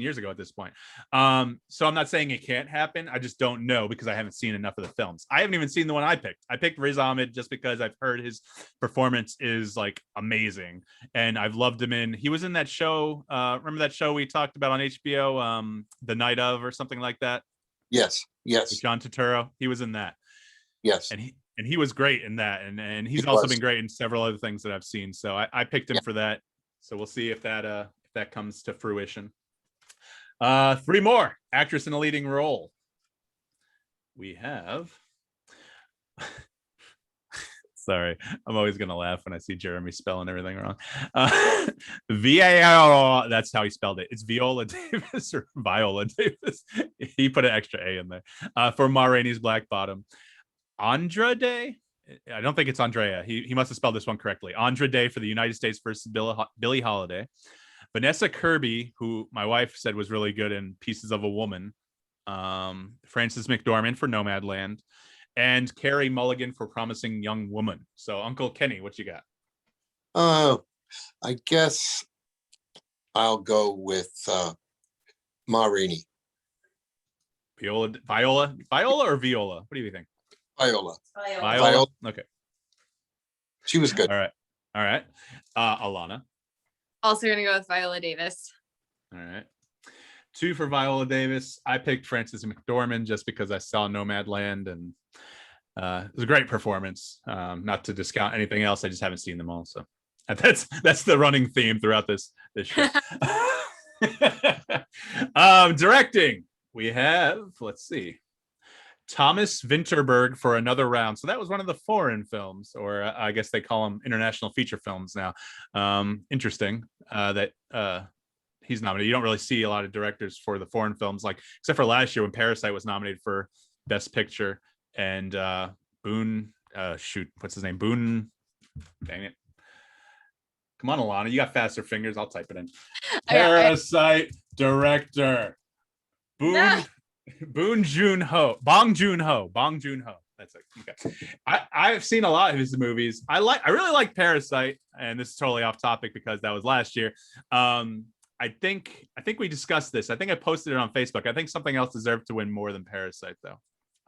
years ago at this point. So I'm not saying it can't happen. I just don't know because I haven't seen enough of the films. I haven't even seen the one I picked. I picked Riz Ahmed just because I've heard his performance is like amazing, and I've loved him in. He was in that show. Remember that show we talked about on HBO, The Night of, or something like that? Yes. With John Turturro. He was in that. Yes. And he was great in that, and he's also been great in several other things that I've seen. So I picked him for that. So we'll see if that comes to fruition. 3 more. Actress in a leading role. We have sorry, I'm always gonna laugh when I see Jeremy spelling everything wrong. Viola, that's how he spelled it. It's Viola Davis or Viola Davis. He put an extra A in there. For Ma Rainey's Black Bottom. Andrade, I don't think it's Andrea. He must have spelled this one correctly. Andrade for the United States versus Billie Holiday. Vanessa Kirby, who my wife said was really good in Pieces of a Woman. Frances McDormand for Nomadland. And Carey Mulligan for Promising Young Woman. So, Uncle Kenny, what you got? I guess I'll go with Ma Rainey. Viola or Viola? What do you think? Viola. Okay. She was good. All right. Alannah. Also gonna go with Viola Davis. All right. 2 for Viola Davis. I picked Frances McDormand just because I saw Nomadland, and it was a great performance. Not to discount anything else, I just haven't seen them all. So that's the running theme throughout this show. Directing. We have, let's see, Thomas Vinterberg for Another Round. So that was one of the foreign films, or I guess they call them international feature films now. Interesting that he's nominated. You don't really see a lot of directors for the foreign films, like except for last year when Parasite was nominated for Best Picture, and Boone, what's his name? Boone, dang it. Come on, Alannah, you got faster fingers. I'll type it in. Parasite director. Bong Joon-ho. That's it. Okay. I've seen a lot of his movies. I really like Parasite, and this is totally off topic because that was last year. I think we discussed this. I think I posted it on Facebook. I think something else deserved to win more than Parasite, though.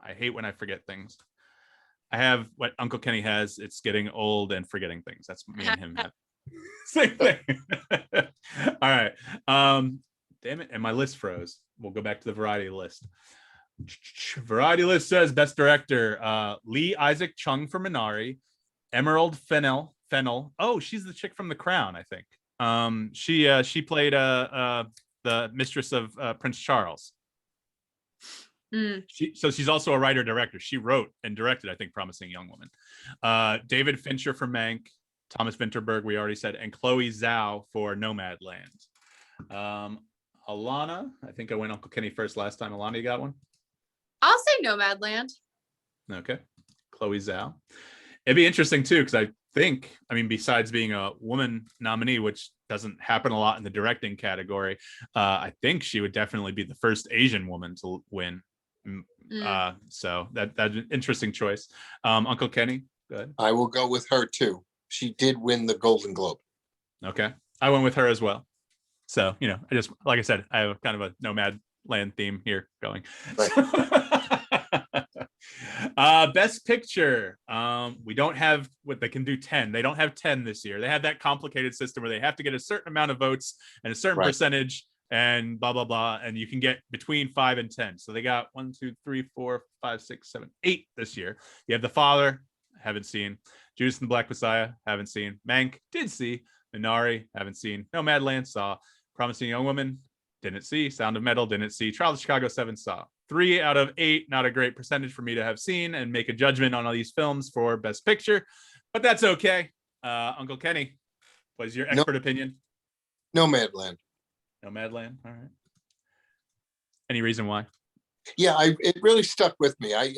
I hate when I forget things. I have what Uncle Kenny has. It's getting old and forgetting things. That's me and him have. Same thing. All right. Damn it. And my list froze. We'll go back to the variety list. Variety list says best director, Lee Isaac Chung for Minari, Emerald Fennell. Oh, she's the chick from The Crown, I think. She played the mistress of Prince Charles. So she's also a writer director. She wrote and directed, I think, Promising Young Woman. David Fincher for Mank, Thomas Vinterberg, we already said, and Chloe Zhao for Nomadland. Alannah, I think I went Uncle Kenny first last time. Alannah, you got one? I'll say Nomadland. Okay. Chloe Zhao. It'd be interesting too, because I think, besides being a woman nominee, which doesn't happen a lot in the directing category, I think she would definitely be the first Asian woman to win. So that's an interesting choice. Uncle Kenny, go ahead. I will go with her too. She did win the Golden Globe. Okay. I went with her as well. So, I just, like I said, I have kind of a Nomadland theme here going. Right. Best picture. We don't have what they can do 10. They don't have 10 this year. They have that complicated system where they have to get a certain amount of votes and a certain percentage and blah, blah, blah. And you can get between 5 and 10. So they got 1, 2, 3, 4, 5, 6, 7, 8 this year. You have The Father, haven't seen. Judas and the Black Messiah, haven't seen. Mank, did see. Minari, haven't seen. Nomadland, saw. Promising Young Woman, didn't see. Sound of Metal, didn't see. Trial of Chicago 7, saw. 3 out of 8, not a great percentage for me to have seen and make a judgment on all these films for Best Picture, but that's okay. Uncle Kenny, what is your expert opinion? Nomadland. Nomadland, all right. Any reason why? Yeah, it really stuck with me. I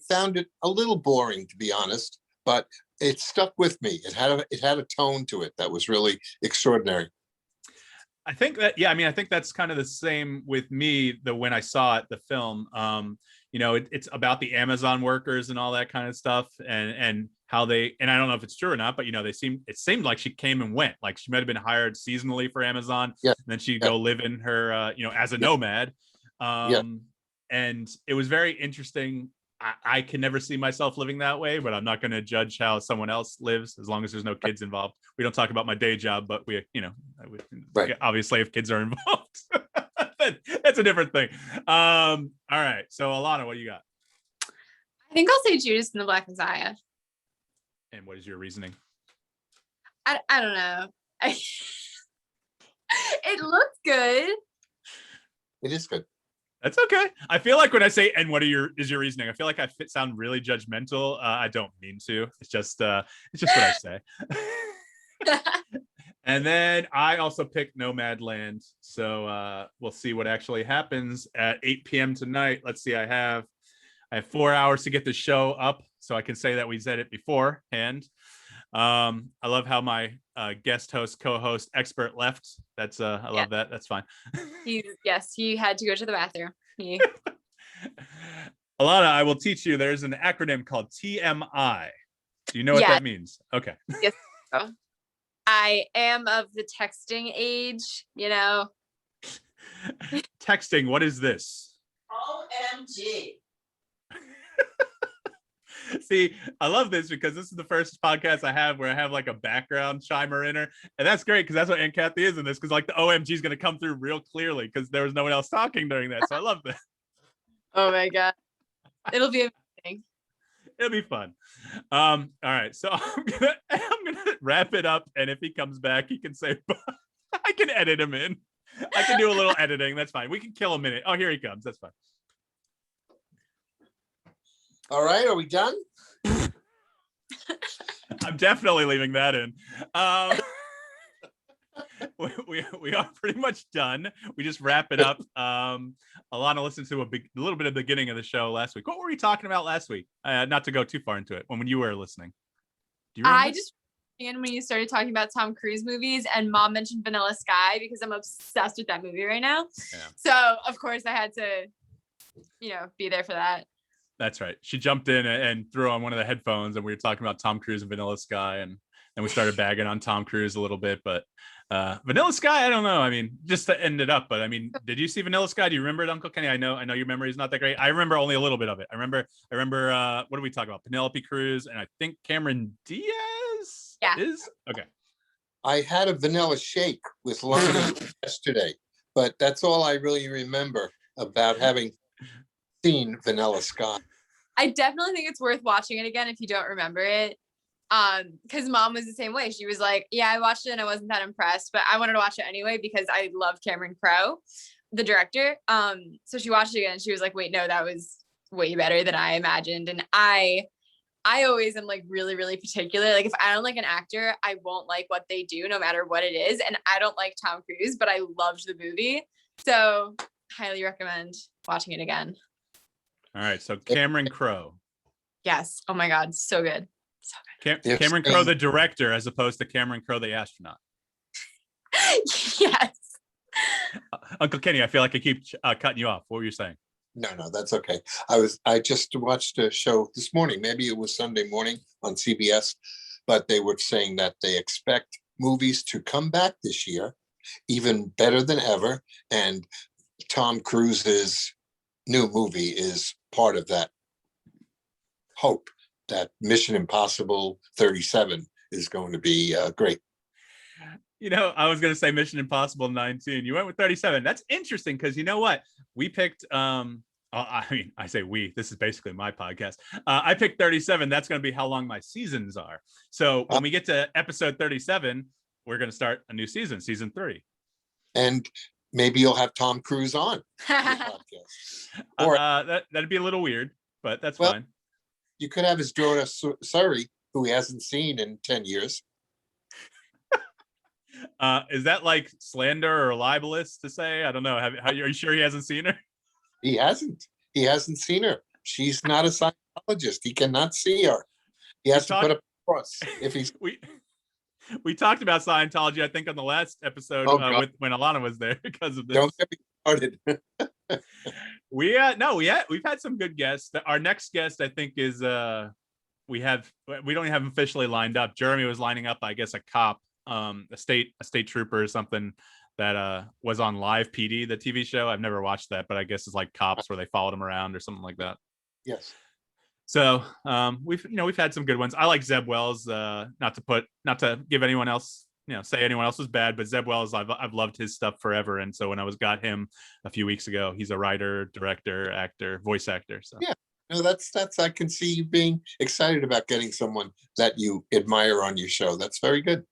found it a little boring, to be honest, but it stuck with me. It had a tone to it that was really extraordinary. I think that, I think that's kind of the same with me, when I saw it, the film. It's about the Amazon workers and all that kind of stuff, and how they, and I don't know if it's true or not, but it seemed like she came and went, like she might have been hired seasonally for Amazon, and then she'd go live in her, as a nomad. And it was very interesting. I can never see myself living that way, but I'm not going to judge how someone else lives as long as there's no kids involved. We don't talk about my day job, but we obviously if kids are involved, that's a different thing. All right. So Alannah, what do you got? I think I'll say Judas and the Black Messiah. And what is your reasoning? I don't know. It looks good. It is good. That's okay. I feel like when I say, and what is your reasoning? I feel like I sound really judgmental. I don't mean to. It's just what I say. And then I also picked Nomadland. So we'll see what actually happens at 8 p.m. tonight. Let's see. I have 4 hours to get the show up, so I can say that we said it beforehand. I love how my guest host, co-host, expert left. That's I love that. That's fine. He had to go to the bathroom. Alannah, I will teach you. There's an acronym called TMI. Do you know what that means? Okay. Yes. I am of the texting age, Texting, what is this? OMG. See, I love this because this is the first podcast I have where I have like a background chimer in her. And that's great because that's what Aunt Cathy is in this, because like the OMG is going to come through real clearly because there was no one else talking during that. So I love that. Oh my God. It'll be amazing. It'll be fun. All right. So I'm gonna wrap it up. And if he comes back, he can say, I can edit him in. I can do a little editing. That's fine. We can kill a minute. Oh, here he comes. That's fine. All right, are we done? I'm definitely leaving that in. We are pretty much done. We just wrap it up. Alannah listened to a little bit of the beginning of the show last week. What were we talking about last week? Not to go too far into it. When you were listening, do you remember? When you started talking about Tom Cruise movies, and Mom mentioned Vanilla Sky because I'm obsessed with that movie right now. Yeah. So of course I had to, be there for that. That's right. She jumped in and threw on one of the headphones, and we were talking about Tom Cruise and Vanilla Sky, and we started bagging on Tom Cruise a little bit. But Vanilla Sky, I don't know. Just to end it up. But did you see Vanilla Sky? Do you remember it, Uncle Kenny? I know your memory is not that great. I remember only a little bit of it. I remember. What did we talk about? Penelope Cruz and I think Cameron Diaz. Yeah. Is okay. I had a vanilla shake with London yesterday. but that's all I really remember about having seen Vanilla Sky. I definitely think it's worth watching it again if you don't remember it. Because Mom was the same way. She was like, yeah, I watched it and I wasn't that impressed, but I wanted to watch it anyway because I love Cameron Crowe, the director. So she watched it again and she was like, wait, no, that was way better than I imagined. And I always am like really, really particular. Like if I don't like an actor, I won't like what they do no matter what it is. And I don't like Tom Cruise, but I loved the movie. So highly recommend watching it again. All right. So Cameron Crowe. Yes. Oh my God. So good. So good. Cameron Crowe, the director, as opposed to Cameron Crowe, the astronaut. Yes. Uncle Kenny, I feel like I keep cutting you off. What were you saying? No, that's okay. I just watched a show this morning. Maybe it was Sunday morning on CBS, but they were saying that they expect movies to come back this year, even better than ever. And Tom Cruise's new movie is part of that hope that Mission Impossible 37 is going to be great. You know, I was going to say Mission Impossible 19. You went with 37. That's interesting because you know what? We picked, I mean, I say we, this is basically my podcast. I picked 37. That's going to be how long my seasons are. So when we get to episode 37, we're going to start a new season, season 3. And maybe you'll have Tom Cruise on your podcast. Or that'd be a little weird, but that's well, fine. you could have his daughter, Surrey, who he hasn't seen in 10 years. Is that like slander or libelous to say? I don't know. Are you sure he hasn't seen her? He hasn't seen her. She's not a Scientologist. He cannot see her. He has to put up a cross if he's. We talked about Scientology, I think, on the last episode when Alannah was there because of this. Don't get me started. We've had some good guests. Our next guest, I think, is we don't have officially lined up. Jeremy was lining up, I guess, a cop, a state trooper or something that was on Live PD, the TV show. I've never watched that, but I guess it's like Cops where they followed him around or something like that. Yes. So we've had some good ones. I like Zeb Wells. Not to give anyone else, say anyone else was bad, but Zeb Wells, I've loved his stuff forever. And so when I got him a few weeks ago, he's a writer, director, actor, voice actor. So yeah, no, that's I can see you being excited about getting someone that you admire on your show. That's very good.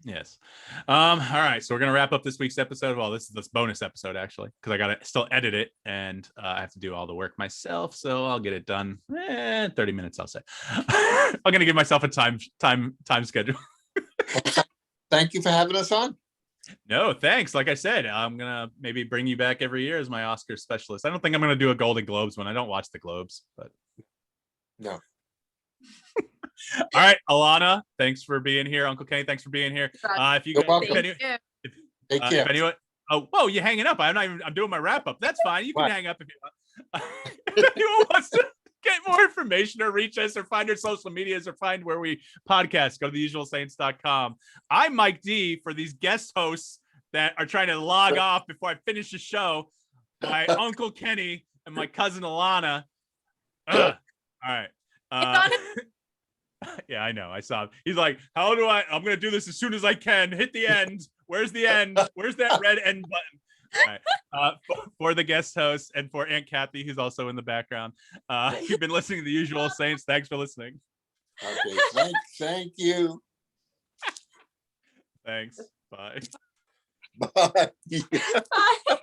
Yes. All right. So we're gonna wrap up this week's episode. Well, this is this bonus episode actually, because I gotta still edit it and I have to do all the work myself. So I'll get it done. 30 minutes, I'll say. I'm gonna give myself a time schedule. Thank you for having us on. No, thanks. Like I said, I'm gonna maybe bring you back every year as my Oscar specialist. I don't think I'm gonna do a Golden Globes one. I don't watch the Globes, but no. All right, Alannah, thanks for being here. Uncle Kenny, thanks for being here. If you Take care. If anyone, you're hanging up. I'm doing my wrap up. That's fine. You can hang up if you want. If anyone wants to get more information or reach us or find our social medias or find where we podcast, go to theusualsaints.com. I'm Mike D for these guest hosts that are trying to log off before I finish the show. My Uncle Kenny and my cousin Alannah. All right. Yeah, I know. I saw him. He's like, I'm going to do this as soon as I can. Hit the end. Where's the end? Where's that red end button? All right. For the guest host and for Aunt Cathy, who's also in the background. You've been listening to The Usual Saints. Thanks for listening. Okay. Thank you. Thanks. Bye. Bye. Bye.